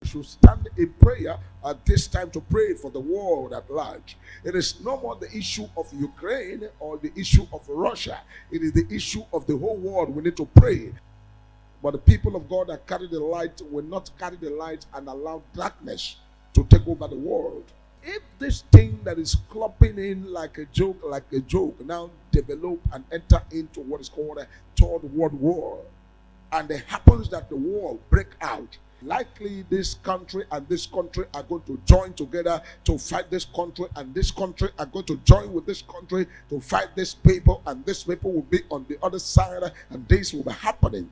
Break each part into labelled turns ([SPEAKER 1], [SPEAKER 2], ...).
[SPEAKER 1] should stand in prayer at this time to pray for the world at large. It is no more the issue of Ukraine or the issue of Russia. It is the issue of the whole world. We need to pray. But the people of God that carry the light will not carry the light and allow darkness to take over the world. If this thing that is clopping in like a joke, now develop and enter into what is called a third world war, and it happens that the war break out, likely this country and this country are going to join together to fight this country, and this country are going to join with this country to fight this people, and this people will be on the other side, and this will be happening.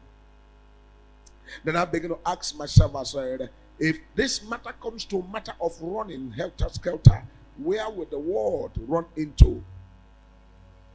[SPEAKER 1] Then I begin to ask myself, I said, if this matter comes to a matter of running helter-skelter, where will the world run into?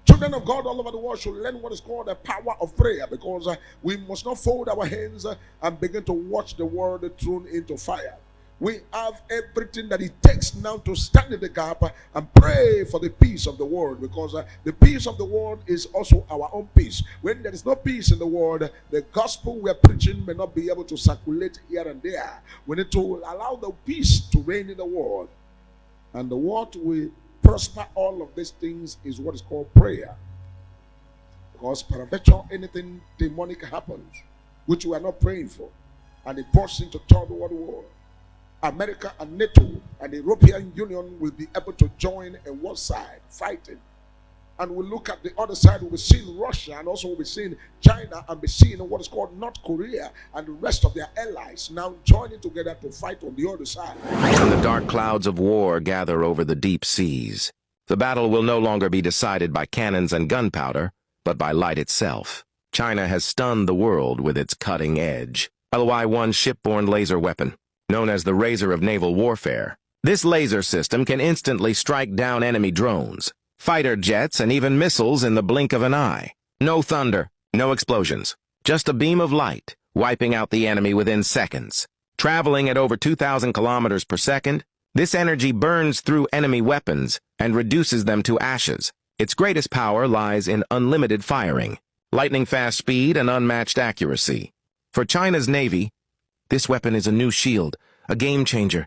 [SPEAKER 1] Children of God all over the world should learn what is called the power of prayer, because we must not fold our hands and begin to watch the world thrown into fire. We have everything that it takes now to stand in the gap and pray for the peace of the world, because the peace of the world is also our own peace. When there is no peace in the world, the gospel we are preaching may not be able to circulate here and there. We need to allow the peace to reign in the world. And the what will prosper all of these things is what is called prayer. Because peradventure anything demonic happens, which we are not praying for, and it bursts into third world war, America and NATO and the European Union will be able to join in one side fighting. And we'll look at the other side, we'll be seeing Russia, and also we'll be seeing China, and be seeing what is called North Korea and the rest of their allies now joining together to fight on the other side.
[SPEAKER 2] When the dark clouds of war gather over the deep seas, the battle will no longer be decided by cannons and gunpowder, but by light itself. China has stunned the world with its cutting edge LY-1 shipborne laser weapon, known as the Razor of Naval Warfare. This laser system can instantly strike down enemy drones, fighter jets, and even missiles in the blink of an eye. No thunder, no explosions, just a beam of light, wiping out the enemy within seconds. Traveling at over 2,000 kilometers per second, this energy burns through enemy weapons and reduces them to ashes. Its greatest power lies in unlimited firing, lightning-fast speed, and unmatched accuracy. For China's Navy, this weapon is a new shield, a game-changer,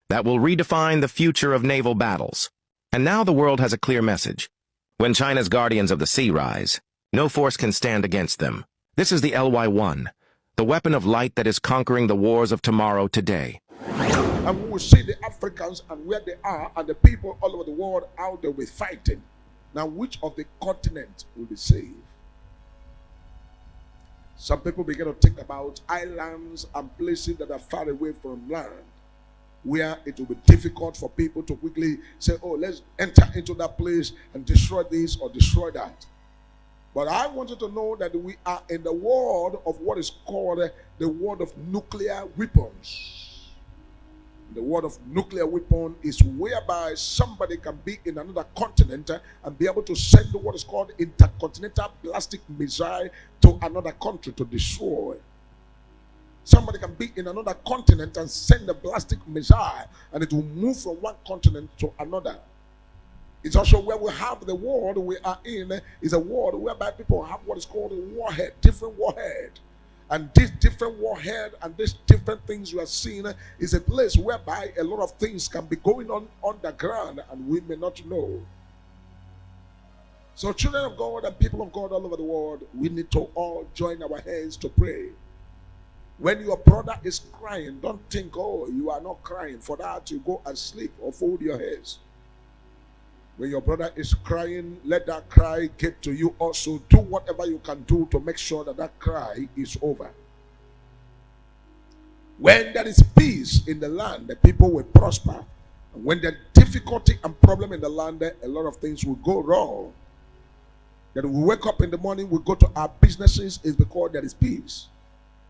[SPEAKER 2] that will redefine the future of naval battles. And now the world has a clear message. When China's guardians of the sea rise, no force can stand against them. This is the LY-1, the weapon of light that is conquering the wars of tomorrow today.
[SPEAKER 1] And we will see the Africans and where they are, and the people all over the world, how they will be fighting. Now, which of the continent will be saved? Some people begin to think about islands and places that are far away from land, where it will be difficult for people to quickly say, oh, let's enter into that place and destroy this or destroy that. But I want you to know that we are in the world of what is called the world of nuclear weapons. The word of nuclear weapon is whereby somebody can be in another continent and be able to send what is called intercontinental ballistic missile to another country to destroy. Somebody can be in another continent and send a ballistic missile, and it will move from one continent to another. It's also where we have the world we are in is a world whereby people have what is called a warhead, different warhead. And this different warhead and these different things you are seeing is a place whereby a lot of things can be going on underground and we may not know. So children of God and people of God all over the world, we need to all join our hands to pray. When your brother is crying, don't think, oh, you are not crying. For that, you go and sleep or fold your heads. When your brother is crying, let that cry get to you also. Do whatever you can do to make sure that that cry is over. When there is peace in the land, the people will prosper. And when there is difficulty and problem in the land, a lot of things will go wrong. That we wake up in the morning, we go to our businesses, is because there is peace.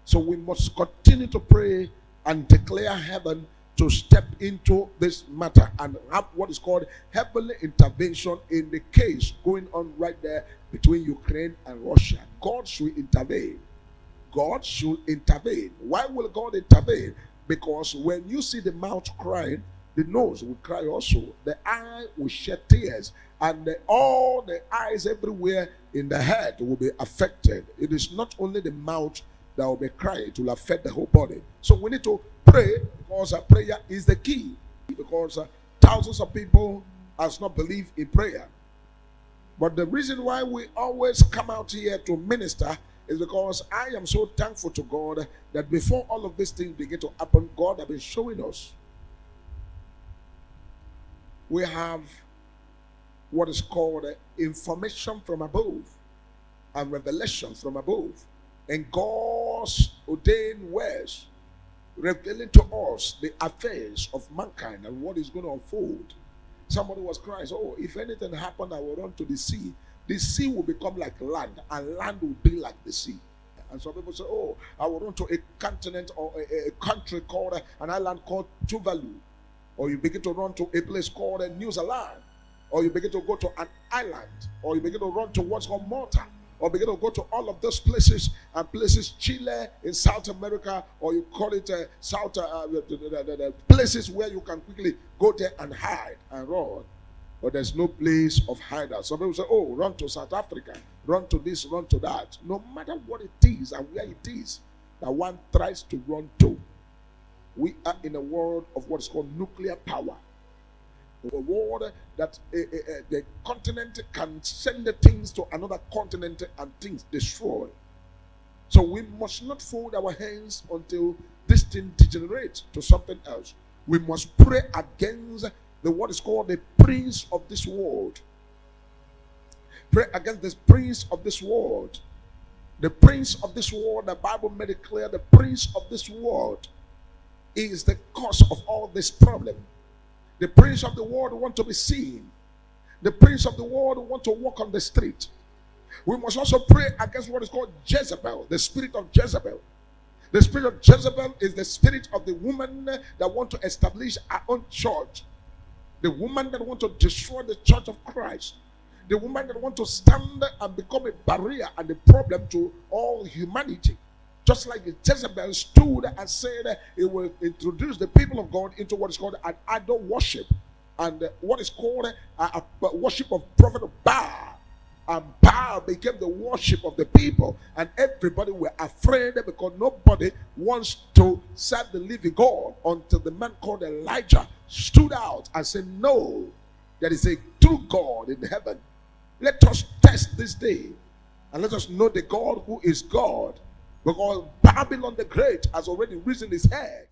[SPEAKER 1] So we must continue to pray and declare heaven to step into this matter and have what is called heavenly intervention in the case going on right there between Ukraine and Russia. God should intervene. God should intervene. Why will God intervene? Because when you see the mouth crying, the nose will cry also. The eye will shed tears. And all the eyes everywhere in the head will be affected. It is not only the mouth there will be crying. It will affect the whole body. So we need to pray, because prayer is the key. Because thousands of people has not believed in prayer. But the reason why we always come out here to minister is because I am so thankful to God that before all of these things begin to happen, God has been showing us. We have what is called information from above and revelation from above, and God's ordained words revealing to us the affairs of mankind and what is going to unfold. Somebody was crying, oh, if anything happened, I will run to the sea. The sea will become like land, and land will be like the sea. And some people say, oh, I will run to a continent or a country called an island called Tuvalu. Or you begin to run to a place called New Zealand. Or you begin to go to an island. Or you begin to run to what's called Malta. Or begin to go to all of those places, and places, Chile in South America, or you call it the places where you can quickly go there and hide and run. But there's no place of hideout. Some people say, oh, run to South Africa, run to this, run to that. No matter what it is and where it is that one tries to run to, we are in a world of what is called nuclear power. A world that the continent can send the things to another continent and things destroy. So we must not fold our hands until this thing degenerates to something else. We must pray against what is called the prince of this world. Pray against this prince of this world. The prince of this world, the Bible made it clear, the prince of this world is the cause of all this problem. The prince of the world want to be seen. The prince of the world want to walk on the street. We must also pray against what is called Jezebel, the spirit of Jezebel. The spirit of Jezebel is the spirit of the woman that want to establish her own church. The woman that want to destroy the church of Christ. The woman that want to stand and become a barrier and a problem to all humanity. Just like Jezebel stood and said it will introduce the people of God into what is called an idol worship, and what is called a worship of prophet of Baal. And Baal became the worship of the people, and everybody were afraid because nobody wants to serve the living God until the man called Elijah stood out and said, no, there is a true God in heaven. Let us test this day and let us know the God who is God. Because Babylon the Great has already risen his head.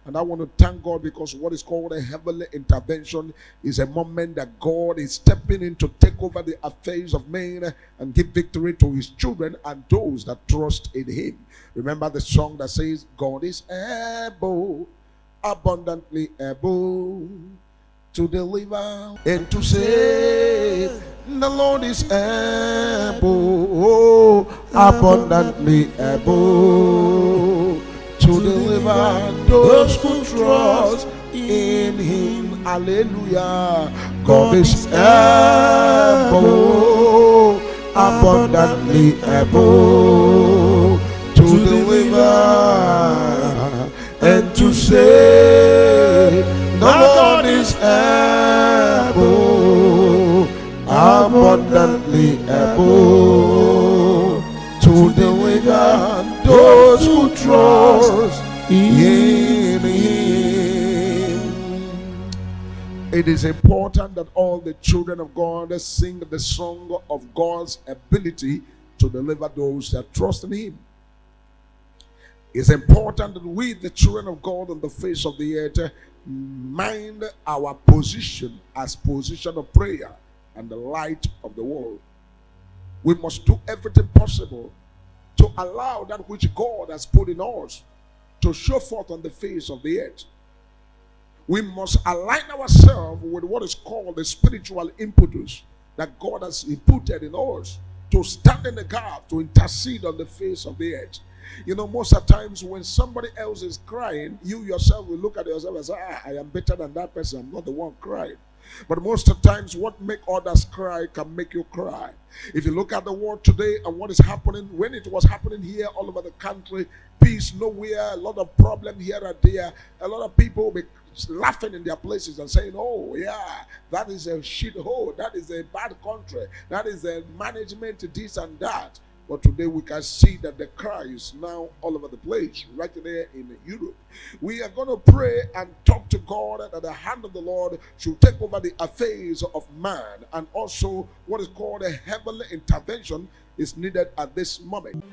[SPEAKER 1] And I want to thank God, because what is called a heavenly intervention is a moment that God is stepping in to take over the affairs of men and give victory to his children and those that trust in him. Remember the song that says, God is able, abundantly able to deliver and to save. The Lord is able, abundantly able to deliver those who trust in him. Hallelujah. God is able, abundantly able to deliver and to save. The Lord is able, abundantly able to deliver those who trust in him. It is important that all the children of God sing the song of God's ability to deliver those that trust in him. It's important that we, the children of God on the face of the earth, mind our position as position of prayer and the light of the world. We must do everything possible to allow that which God has put in us to show forth on the face of the earth. We must align ourselves with what is called the spiritual impetus that God has inputted in us to stand in the gap, to intercede on the face of the earth. You know, most of the times when somebody else is crying, you yourself will look at yourself and say, I am better than that person. I'm not the one crying. But most of the times what make others cry can make you cry. If you look at the world today and what is happening, when it was happening here all over the country, peace nowhere, a lot of problem here and there, a lot of people will be laughing in their places and saying, oh yeah, that is a shithole, that is a bad country, that is a management this and that. But today we can see that the cry is now all over the place, right there in Europe. We are going to pray and talk to God that the hand of the Lord should take over the affairs of man, and also what is called a heavenly intervention is needed at this moment.